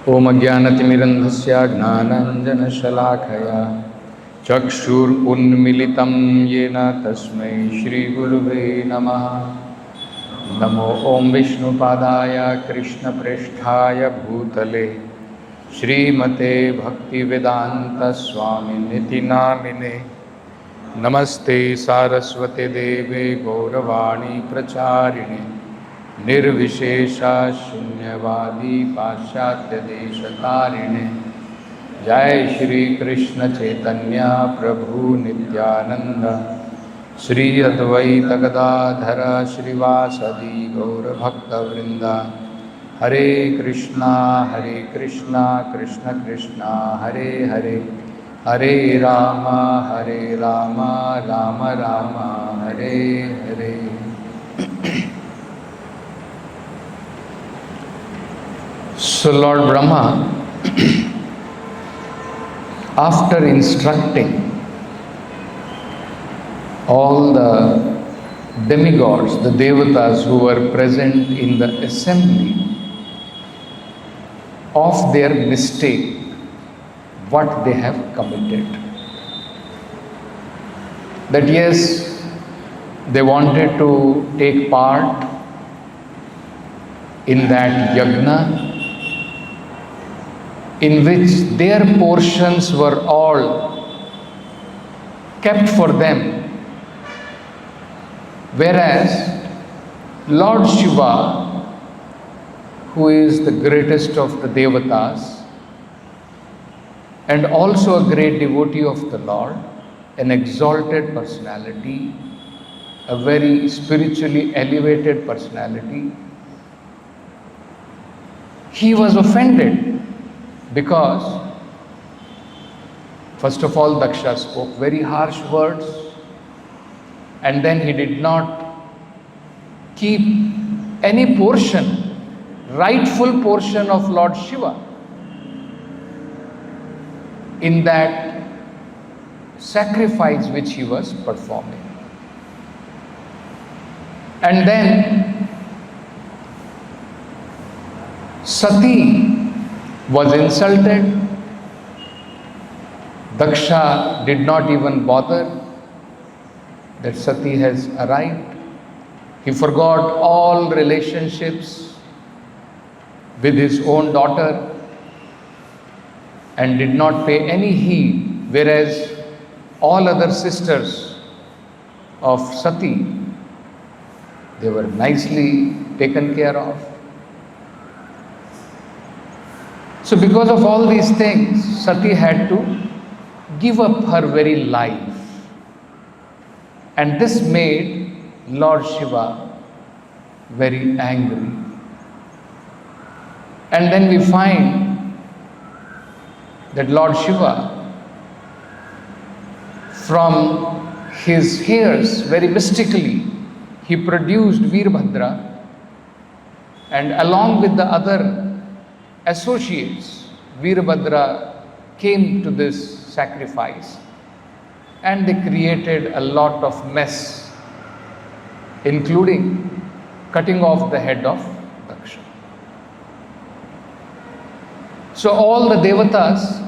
ओम अज्ञानतिमिरन्धस्य ज्ञानाञ्जनशलाकया चक्षुरुन्मीलितं येन तस्मै श्रीगुरुवे नमः। नमो ओम विष्णुपादाय कृष्णप्रेष्ठाय भूतले श्रीमते भक्तिवेदान्तस्वामिनिति नामिने। नमस्ते सारस्वते देवे गौरवाणी प्रचारिणे निर्विशेषा शून्यवादी पाश्चात्य देशतारिणे। जय श्री कृष्ण चैतन्य प्रभु नित्यानंद श्री अद्वैत गदाधर श्रीवासदि गौरभक्तवृंद। हरे कृष्णा कृष्ण कृष्णा हरे हरे, हरे Ram Ram Ram Hare Hare. So Lord Brahma, after instructing all the demigods, the devatas who were present in the assembly, of their mistake, what they have committed. That yes, they wanted to take part in that yajna, in which their portions were all kept for them, whereas Lord Shiva, who is the greatest of the devatas and also a great devotee of the Lord, an exalted personality, a very spiritually elevated personality, he was offended because first of all Daksha spoke very harsh words, and then he did not keep any portion, rightful portion of Lord Shiva in that sacrifice which he was performing. And then Sati was insulted. Daksha did not even bother that Sati has arrived. He forgot all relationships with his own daughter and did not pay any heed, whereas all other sisters of Sati, they were nicely taken care of. So because of all these things, Sati had to give up her very life. And this made Lord Shiva very angry. And then we find that Lord Shiva, from his hairs, very mystically, he produced Veerbhadra, and along with the other associates, Veerbhadra came to this sacrifice, and they created a lot of mess, including cutting off the head of Daksha. So all the devatas,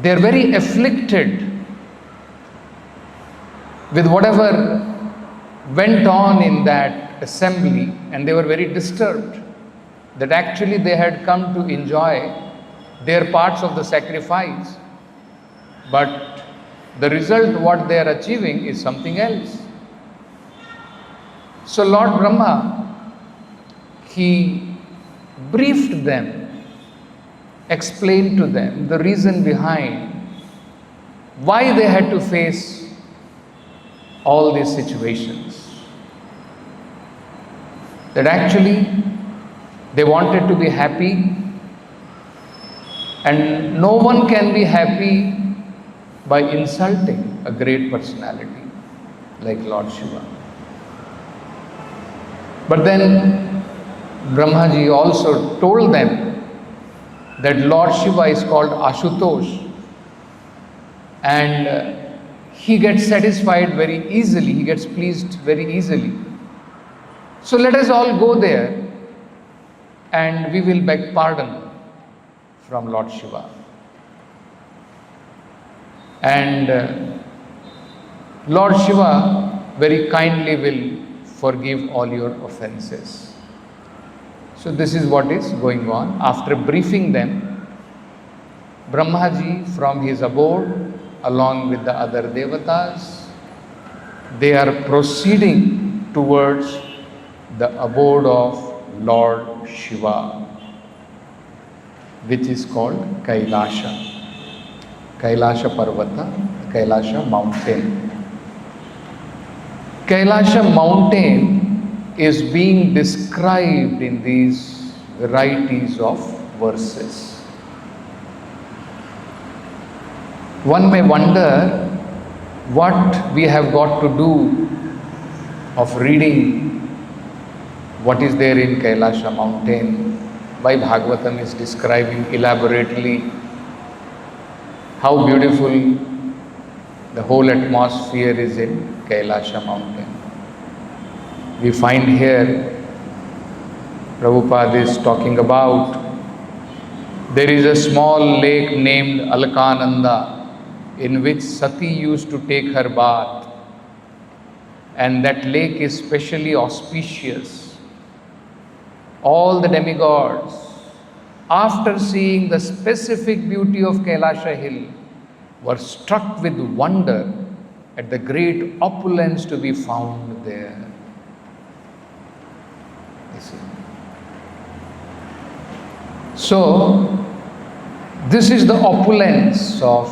they are very afflicted with whatever went on in that assembly, and they were very disturbed that actually they had come to enjoy their parts of the sacrifice, but the result what they are achieving is something else. So Lord Brahma, he briefed them, explained to them the reason behind why they had to face all these situations. That actually they wanted to be happy, and no one can be happy by insulting a great personality like Lord Shiva. But then Brahmaji also told them that Lord Shiva is called Ashutosh, and he gets satisfied very easily, he gets pleased very easily. So let us all go there and we will beg pardon from Lord Shiva. And Lord Shiva very kindly will forgive all your offenses. So this is what is going on. After briefing them, Brahmaji from his abode along with the other devatas, they are proceeding towards the abode of Lord Shiva, which is called Kailasha. Kailasha Parvata, Kailasha mountain. Kailasha mountain is being described in these varieties of verses. One may wonder what we have got to do of reading what is there in Kailasha mountain, why Bhagavatam is describing elaborately how beautiful the whole atmosphere is in Kailasha mountain. We find here Prabhupada is talking about there is a small lake named Alkananda in which Sati used to take her bath, and that lake is specially auspicious. All the demigods, after seeing the specific beauty of Kailasha hill, were struck with wonder at the great opulence to be found there. You see. So, this is the opulence of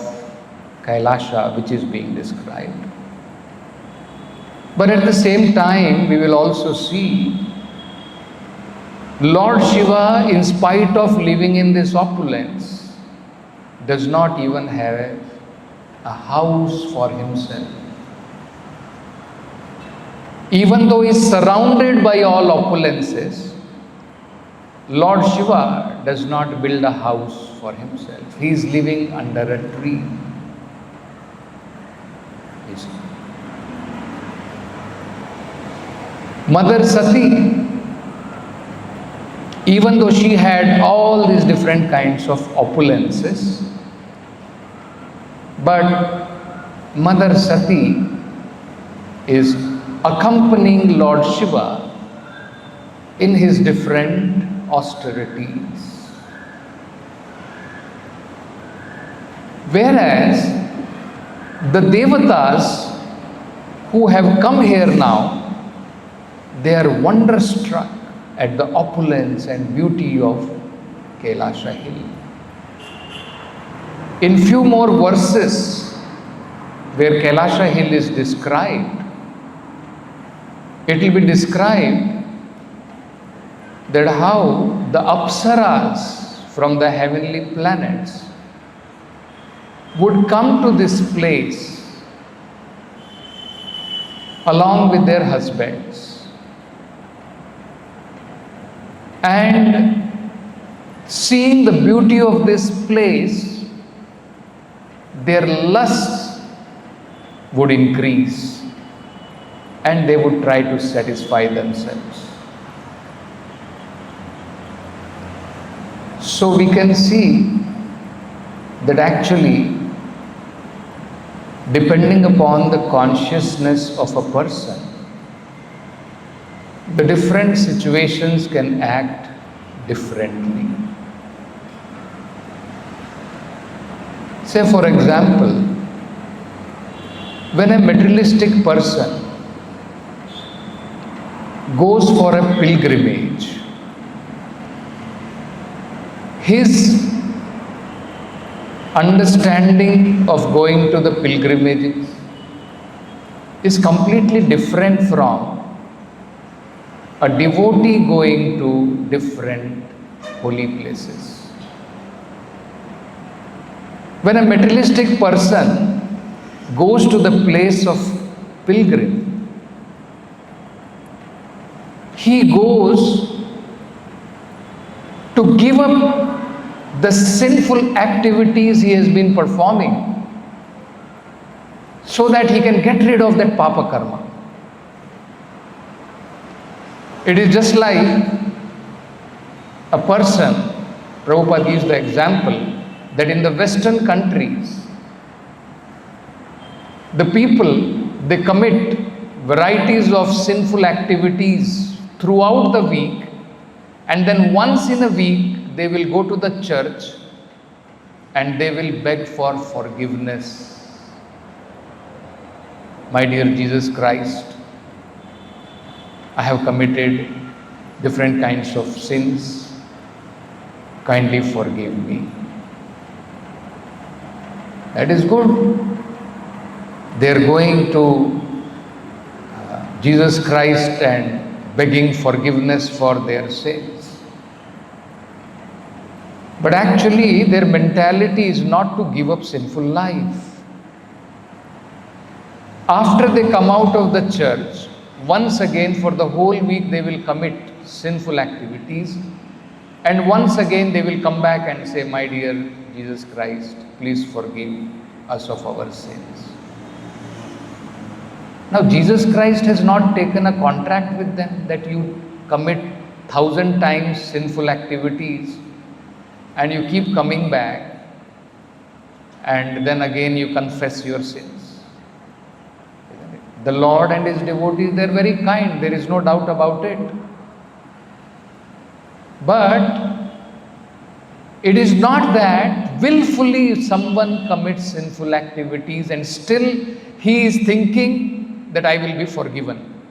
Kailasha which is being described. But at the same time, we will also see Lord Shiva, in spite of living in this opulence, does not even have a house for himself. Even though he is surrounded by all opulences, Lord Shiva does not build a house for himself. He is living under a tree. You see. Mother Sati, even though she had all these different kinds of opulences, but Mother Sati is accompanying Lord Shiva in his different austerities. Whereas the devatas who have come here now, they are wonderstruck at the opulence and beauty of Kailasha hill. In few more verses where Kailasha hill is described, it will be described that how the Apsaras from the heavenly planets would come to this place along with their husbands, and seeing the beauty of this place, their lusts would increase and they would try to satisfy themselves. So we can see that actually, depending upon the consciousness of a person, the different situations can act differently. Say for example, when a materialistic person goes for a pilgrimage, his understanding of going to the pilgrimages is completely different from a devotee going to different holy places. When a materialistic person goes to the place of pilgrim, he goes to give up the sinful activities he has been performing so that he can get rid of that papa karma. It is just like a person Prabhupada gives the example that in the Western countries, the people, they commit varieties of sinful activities throughout the week, and then once in a week they will go to the church and they will beg for forgiveness. My dear Jesus Christ, I have committed different kinds of sins. Kindly forgive me. That is good. They are going to Jesus Christ and begging forgiveness for their sins. But actually, their mentality is not to give up sinful life. After they come out of the church, once again for the whole week they will commit sinful activities, and once again they will come back and say, my dear Jesus Christ, please forgive us of our sins. Now Jesus Christ has not taken a contract with them that you commit 1,000 times sinful activities and you keep coming back and then again you confess your sins. The Lord and His devotees, they are very kind, there is no doubt about it. But it is not that willfully someone commits sinful activities and still he is thinking that I will be forgiven.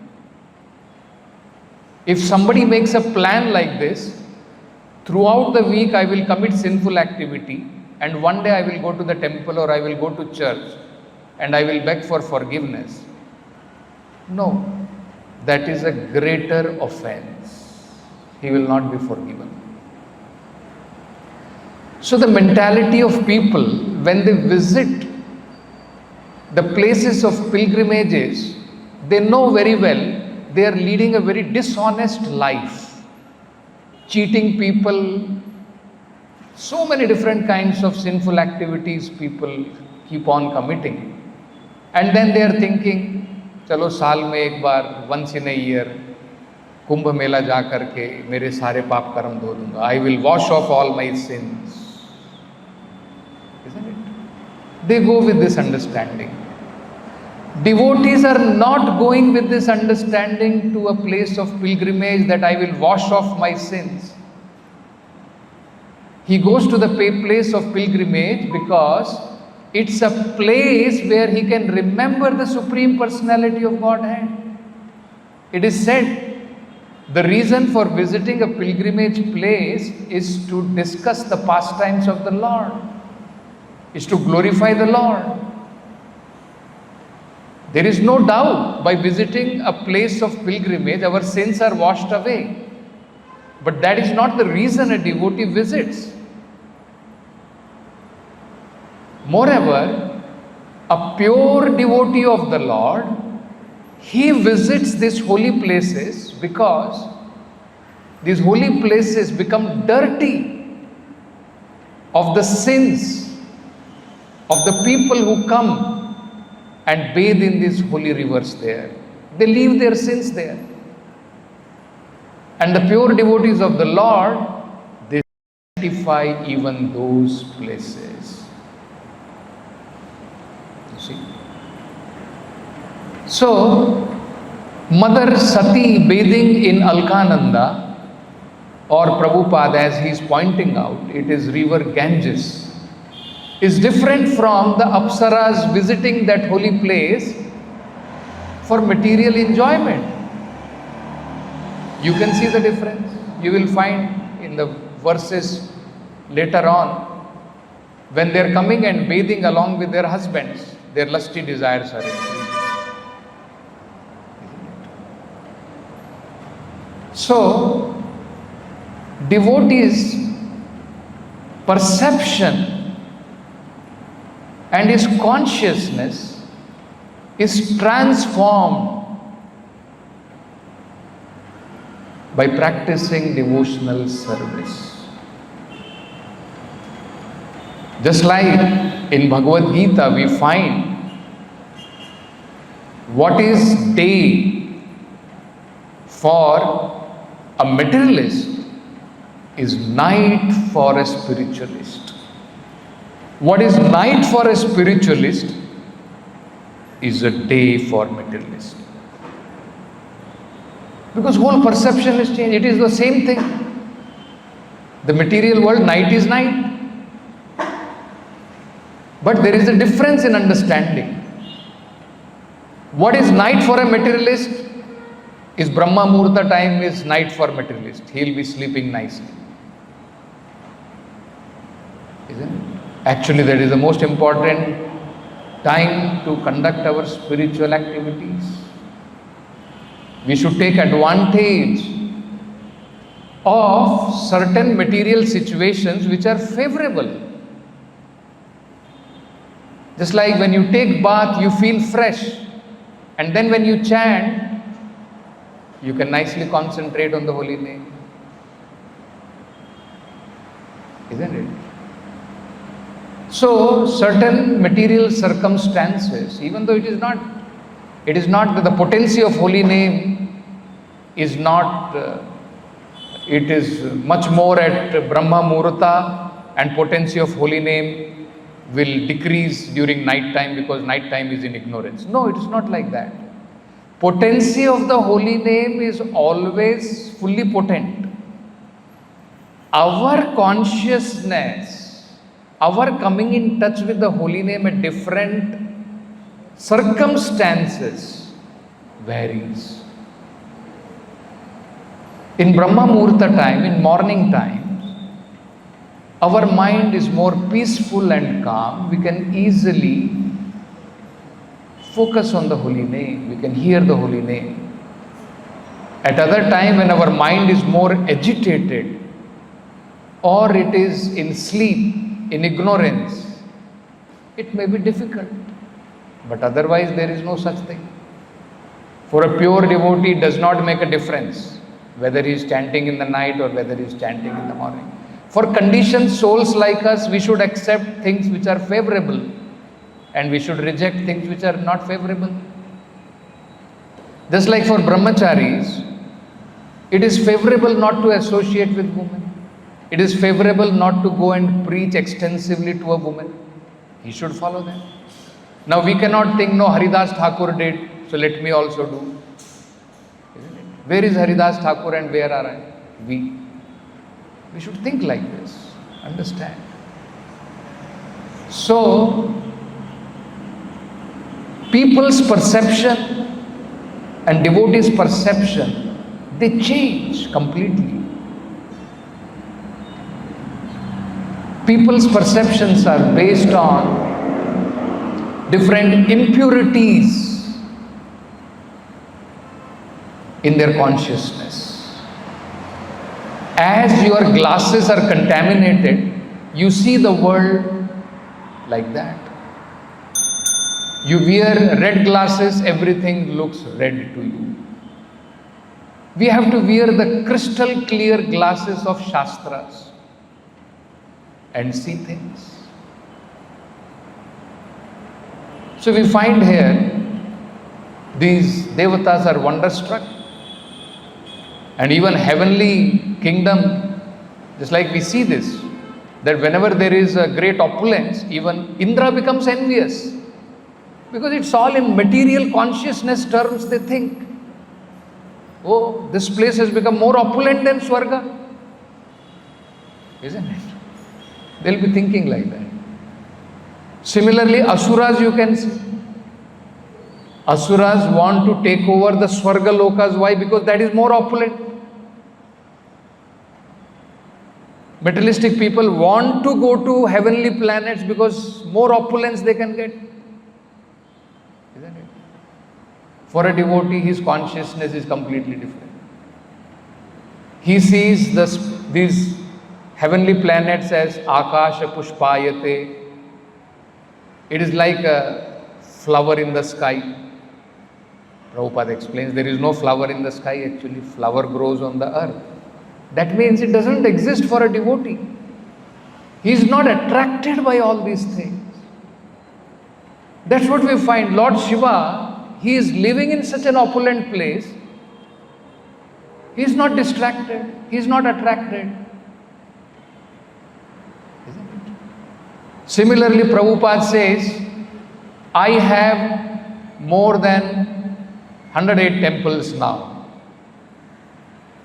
If somebody makes a plan like this, throughout the week I will commit sinful activity and one day I will go to the temple or I will go to church and I will beg for forgiveness. No, that is a greater offense. He will not be forgiven. So the mentality of people when they visit the places of pilgrimages, they know very well they are leading a very dishonest life, cheating people, so many different kinds of sinful activities people keep on committing. And then they are thinking, चलो साल में एक बार, once in a year, Kumbh Mela जा करके मेरे सारे पाप कर्म धो दूंगा. I will wash off all my sins. Isn't it? They go with this understanding. Devotees are not going with this understanding to a place of pilgrimage that I will wash off my sins. He goes to the place of pilgrimage because it's a place where he can remember the Supreme Personality of Godhead. It is said, the reason for visiting a pilgrimage place is to discuss the pastimes of the Lord, is to glorify the Lord. There is no doubt by visiting a place of pilgrimage, our sins are washed away. But that is not the reason a devotee visits. Moreover, a pure devotee of the Lord, he visits these holy places because these holy places become dirty of the sins of the people who come and bathe in these holy rivers there. They leave their sins there. And the pure devotees of the Lord, they sanctify even those places. You see? So, Mother Sati bathing in Alkananda, or Prabhupada as he is pointing out, it is river Ganges, is different from the Apsaras visiting that holy place for material enjoyment. You can see the difference. You will find in the verses later on, when they are coming and bathing along with their husbands, their lusty desires are increasing. So, devotee's perception and his consciousness is transformed by practicing devotional service. Just like in Bhagavad Gita we find what is day for a materialist is night for a spiritualist. What is night for a spiritualist is a day for materialist. Because whole perception is changed. It is the same thing. The material world, night is night. But there is a difference in understanding. What is night for a materialist is Brahma Muhurta time is night for materialist. He will be sleeping nicely. Isn't it? Actually, that is the most important time to conduct our spiritual activities. We should take advantage of certain material situations which are favorable. Just like when you take bath, you feel fresh. And then when you chant, you can nicely concentrate on the holy name. Isn't it? So, certain material circumstances, even though it is not that the potency of holy name is not, it is much more at Brahma Muhurta, and potency of holy name will decrease during night time because night time is in ignorance. No, it is not like that. Potency of the holy name is always fully potent. Our consciousness, our coming in touch with the holy name at different circumstances varies. In Brahma Muhurta time, in morning time, our mind is more peaceful and calm. We can easily focus on the holy name. We can hear the holy name. At other time, when our mind is more agitated, or it is in sleep, in ignorance, it may be difficult. But otherwise, there is no such thing. For a pure devotee, it does not make a difference whether he is chanting in the night or whether he is chanting in the morning. For conditioned souls like us, we should accept things which are favorable and we should reject things which are not favorable. Just like for brahmacharis, it is favorable not to associate with women. It is favorable not to go and preach extensively to a woman. He should follow that. Now we cannot think, no, Haridas Thakur did, so let me also do. Isn't it? Where is Haridas Thakur and where are I? We should think like this, understand. So, people's perception and devotees' perception, they change completely. People's perceptions are based on different impurities in their consciousness. As your glasses are contaminated, you see the world like that. You wear red glasses, everything looks red to you. We have to wear the crystal clear glasses of Shastras and see things. So we find here, these devatas are wonderstruck. And even heavenly kingdom, just like we see this, that whenever there is a great opulence, even Indra becomes envious. Because it's all in material consciousness terms they think. Oh, this place has become more opulent than Swarga. Isn't it? They'll be thinking like that. Similarly, Asuras you can see. Asuras want to take over the Swarga Lokas. Why? Because that is more opulent. Materialistic people want to go to heavenly planets because more opulence they can get. Isn't it? For a devotee, his consciousness is completely different. He sees these heavenly planets as Akasha Pushpayate. It is like a flower in the sky. Prabhupada explains there is no flower in the sky actually. Flower grows on the earth. That means it doesn't exist for a devotee. He is not attracted by all these things. That's what we find. Lord Shiva, he is living in such an opulent place. He is not distracted. He is not attracted. Similarly, Prabhupada says, I have more than 108 temples now,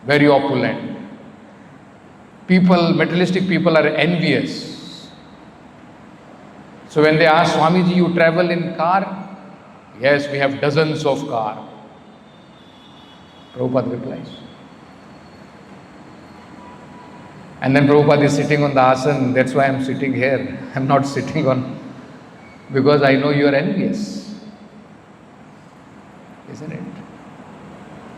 very opulent. People, materialistic people are envious. So when they ask, Swamiji, you travel in car? Yes, we have dozens of cars. Prabhupada replies. And then Prabhupada is sitting on the asana, that's why I am sitting here. I am not sitting on, because I know you are envious. Isn't it?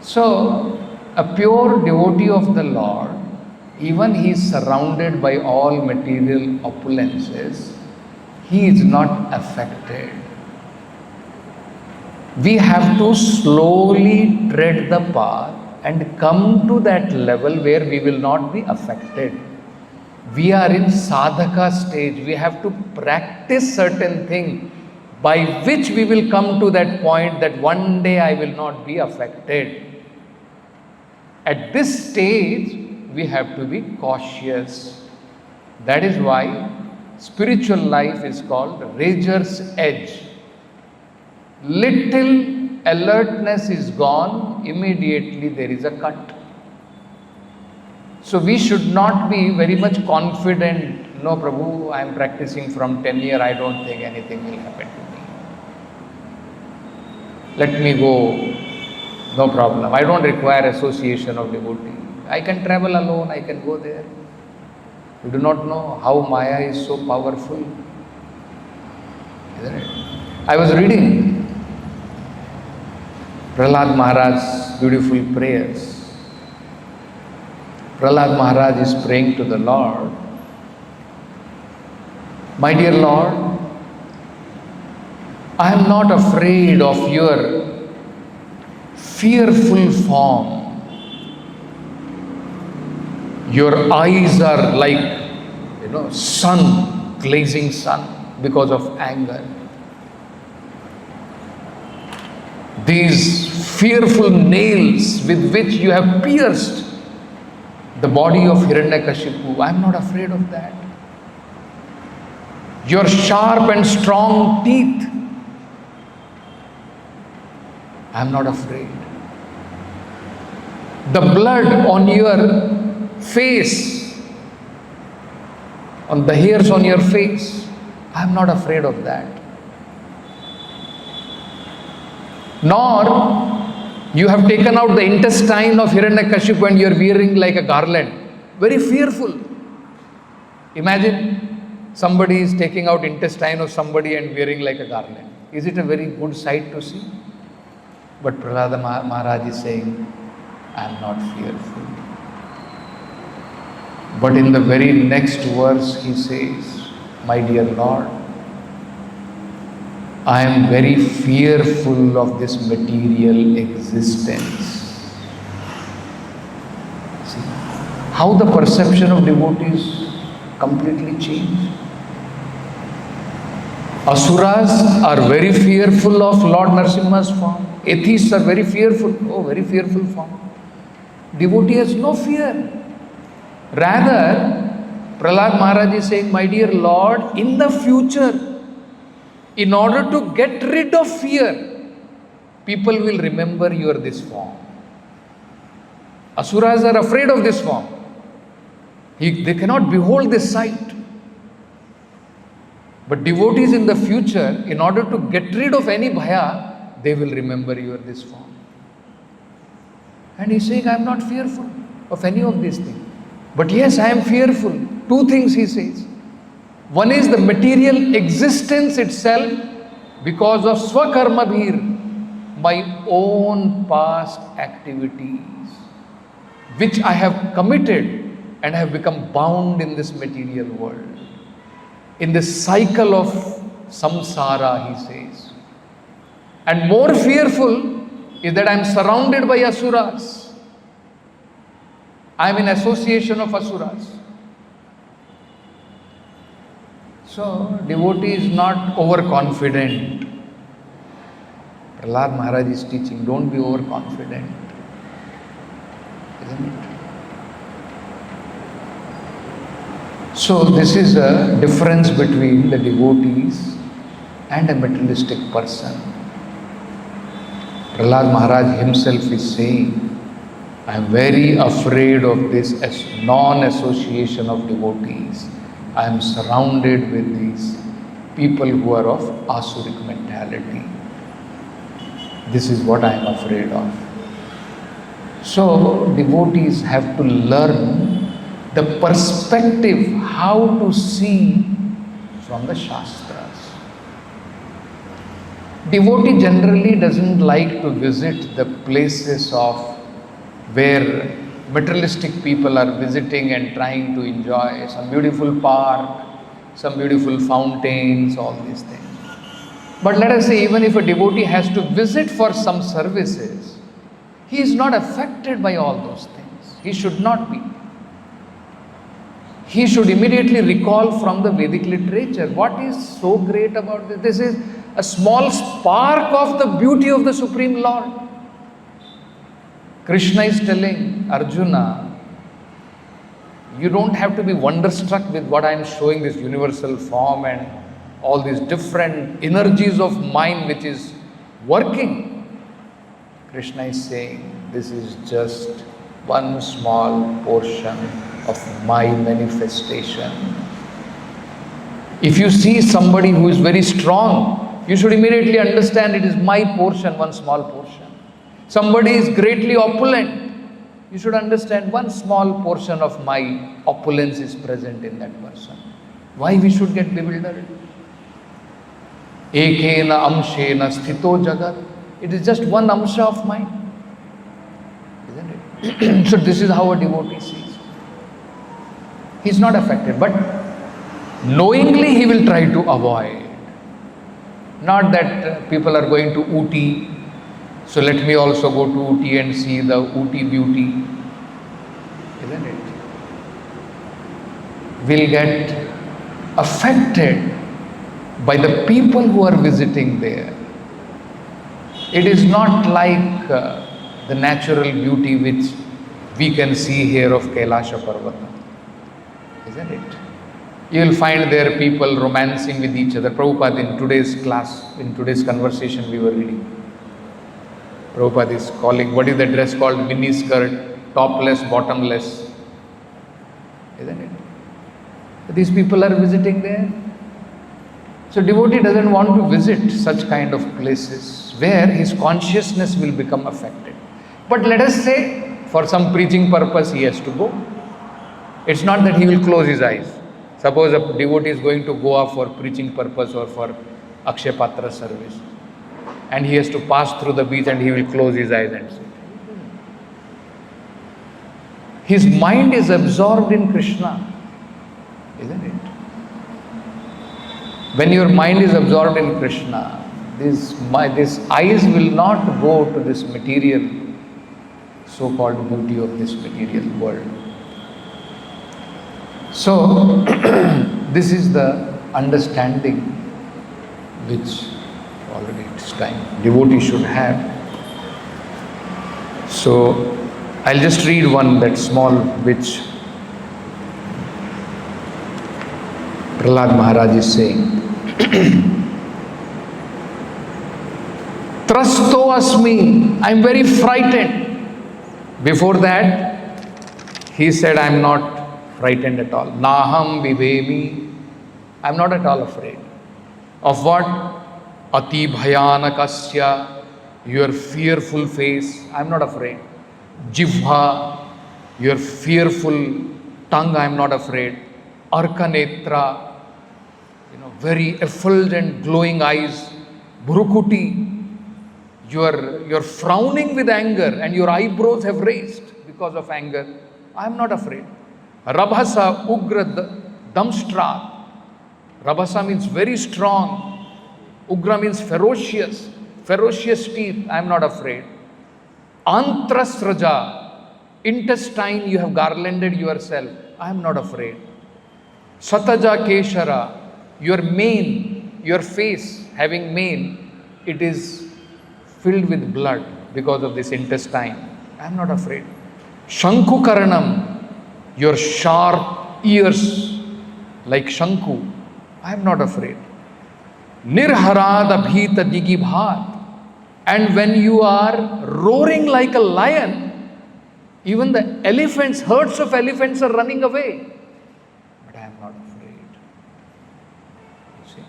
So, a pure devotee of the Lord, even he is surrounded by all material opulences, he is not affected. We have to slowly tread the path and come to that level where we will not be affected. We are in sadhaka stage. We have to practice certain things by which we will come to that point that one day I will not be affected. At this stage, we have to be cautious. That is why spiritual life is called razor's edge. Little alertness is gone, immediately there is a cut. So we should not be very much confident, no Prabhu, I am practicing from 10 years, I don't think anything will happen to me. Let me go, no problem. I don't require association of devotee. I can travel alone, I can go there. You do not know how Maya is so powerful. Isn't it? I was reading Prahlad Maharaj's beautiful prayers. Prahlad Maharaj is praying to the Lord, my dear Lord, I am not afraid of your fearful form. Your eyes are like, sun, glazing sun because of anger. These fearful nails with which you have pierced the body of Hiranyakashipu, I am not afraid of that. Your sharp and strong teeth, I am not afraid. The blood on your face, on the hairs on your face, I am not afraid of that. Nor you have taken out the intestine of Hiranyakashipu and you are wearing like a garland. Very fearful. Imagine somebody is taking out intestine of somebody and wearing like a garland. Is it a very good sight to see? But Prahlad Maharaj is saying, I am not fearful. But in the very next verse he says, my dear Lord, I am very fearful of this material existence. See how the perception of devotees completely changed. Asuras are very fearful of Lord Narasimha's form. Atheists are very fearful. Oh, very fearful form. Devotee has no fear. Rather, Prahlad Maharaj is saying, my dear Lord, in the future, in order to get rid of fear, people will remember you are this form. Asuras are afraid of this form. They cannot behold this sight. But devotees in the future, in order to get rid of any bhaya, they will remember you are this form. And he's saying, I am not fearful of any of these things. But yes, I am fearful. Two things he says. One is the material existence itself because of swakarmabhir, my own past activities, which I have committed and have become bound in this material world. In this cycle of samsara, he says. And more fearful is that I am surrounded by asuras. I am in association of asuras. So, devotee is not overconfident. Prahlad Maharaj is teaching, don't be overconfident. Isn't it? So this is a difference between the devotees and a materialistic person. Prahlad Maharaj himself is saying, I am very afraid of this non-association of devotees. I am surrounded with these people who are of asuric mentality. This is what I am afraid of. So devotees have to learn the perspective, how to see from the Shastras. Devotee generally doesn't like to visit the places of where materialistic people are visiting and trying to enjoy some beautiful park, some beautiful fountains, all these things. But let us say, even if a devotee has to visit for some services, he is not affected by all those things. He should not be. He should immediately recall from the Vedic literature, what is so great about this? This is a small spark of the beauty of the Supreme Lord. Krishna is telling Arjuna, you don't have to be wonderstruck with what I am showing, this universal form and all these different energies of mind which is working. Krishna is saying, this is just one small portion of my manifestation. If you see somebody who is very strong, you should immediately understand it is my portion, one small portion. Somebody is greatly opulent, you should understand one small portion of my opulence is present in that person. Why we should get bewildered? Ekena amshena sthito jagat. It is just one amsha of mine. Isn't it? So this is how a devotee sees. He is not affected, but knowingly he will try to avoid. Not that people are going to Ooty, so let me also go to Ooty and see the Ooty beauty. Isn't it? Will get affected by the people who are visiting there. It is not like the natural beauty which we can see here of Kailasha Parvata. Isn't it? You will find there people romancing with each other. Prabhupada in today's class, in today's conversation we were reading, Prabhupada is calling, what is the dress called? Mini skirt, topless, bottomless. Isn't it? These people are visiting there. So devotee doesn't want to visit such kind of places where his consciousness will become affected. But let us say, for some preaching purpose he has to go. It's not that he will close his eyes. Suppose a devotee is going to Goa for preaching purpose or for Akshay Patra service, and he has to pass through the beach and he will close his eyes and sit. His mind is absorbed in Krishna, isn't it? When your mind is absorbed in Krishna, this eyes will not go to this material, so-called beauty of this material world. So, this is the understanding which already it's time devotee should have. So, I'll just read one that small which Prahlad Maharaj is saying. Trasto asmi, I am very frightened. Before that, he said, I am not frightened at all. Naham vivemi, I am not at all afraid. Of what? Ati bhayanakasya, your fearful face, I am not afraid. Jivha, your fearful tongue, I am not afraid. Arkanetra, very effulgent, glowing eyes. Bhurukuti, you are frowning with anger and your eyebrows have raised because of anger. I am not afraid. Rabhasa ugra damstra. Rabhasa means very strong. Ugra means ferocious. Ferocious teeth. I am not afraid. Antrasraja, intestine, you have garlanded yourself. I am not afraid. Sataja keshara, your mane, your face having mane, it is filled with blood because of this intestine. I am not afraid. Shankukaranam, your sharp ears, like Shanku. I am not afraid. Nirharad abhita digibhat. And when you are roaring like a lion, even the elephants, herds of elephants are running away. But I am not afraid. You see?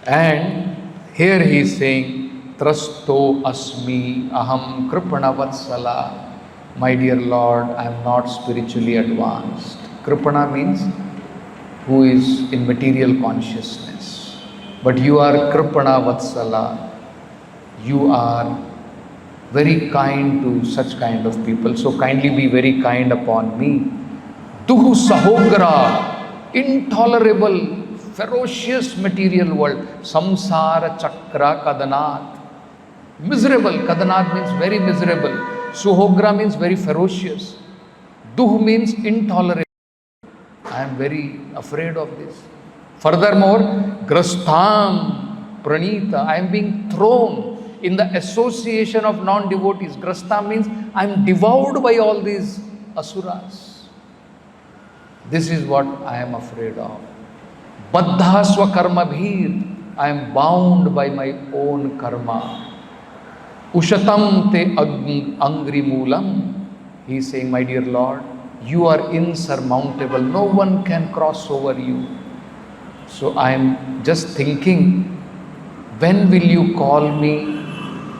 And here he is saying, Trasto asmi aham kripana vatsala. My dear Lord, I am not spiritually advanced. Kripana means who is in material consciousness. But you are kripana vatsala. You are very kind to such kind of people. So kindly be very kind upon me. Duhu sahogra, intolerable, ferocious material world. Samsara chakra kadanat. Miserable. Kadanat means very miserable. Suhogra means very ferocious. Duh means intolerable. I am very afraid of this. Furthermore, grastham pranita. I am being thrown in the association of non-devotees. Grasta means I am devoured by all these asuras. This is what I am afraid of. Baddha swakarma bhir. I am bound by my own karma. Ushatam te angri moolam. He is saying, my dear Lord, you are insurmountable. No one can cross over you. So I am just thinking, when will you call me,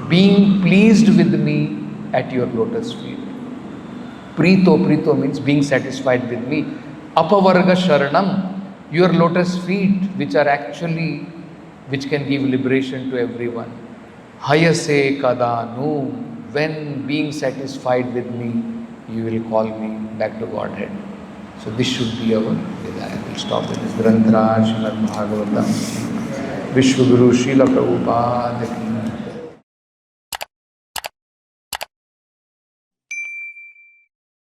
being pleased with me at your lotus feet? Prito means being satisfied with me. Apavarga sharanam, your lotus feet, which can give liberation to everyone. Hayase kadanu, when being satisfied with me, you will call me back to Godhead. So this should be our Vidaya. We'll stop with this. Granthra Srimad Bhagavatam. Vishwaguru Srila Prabhupada.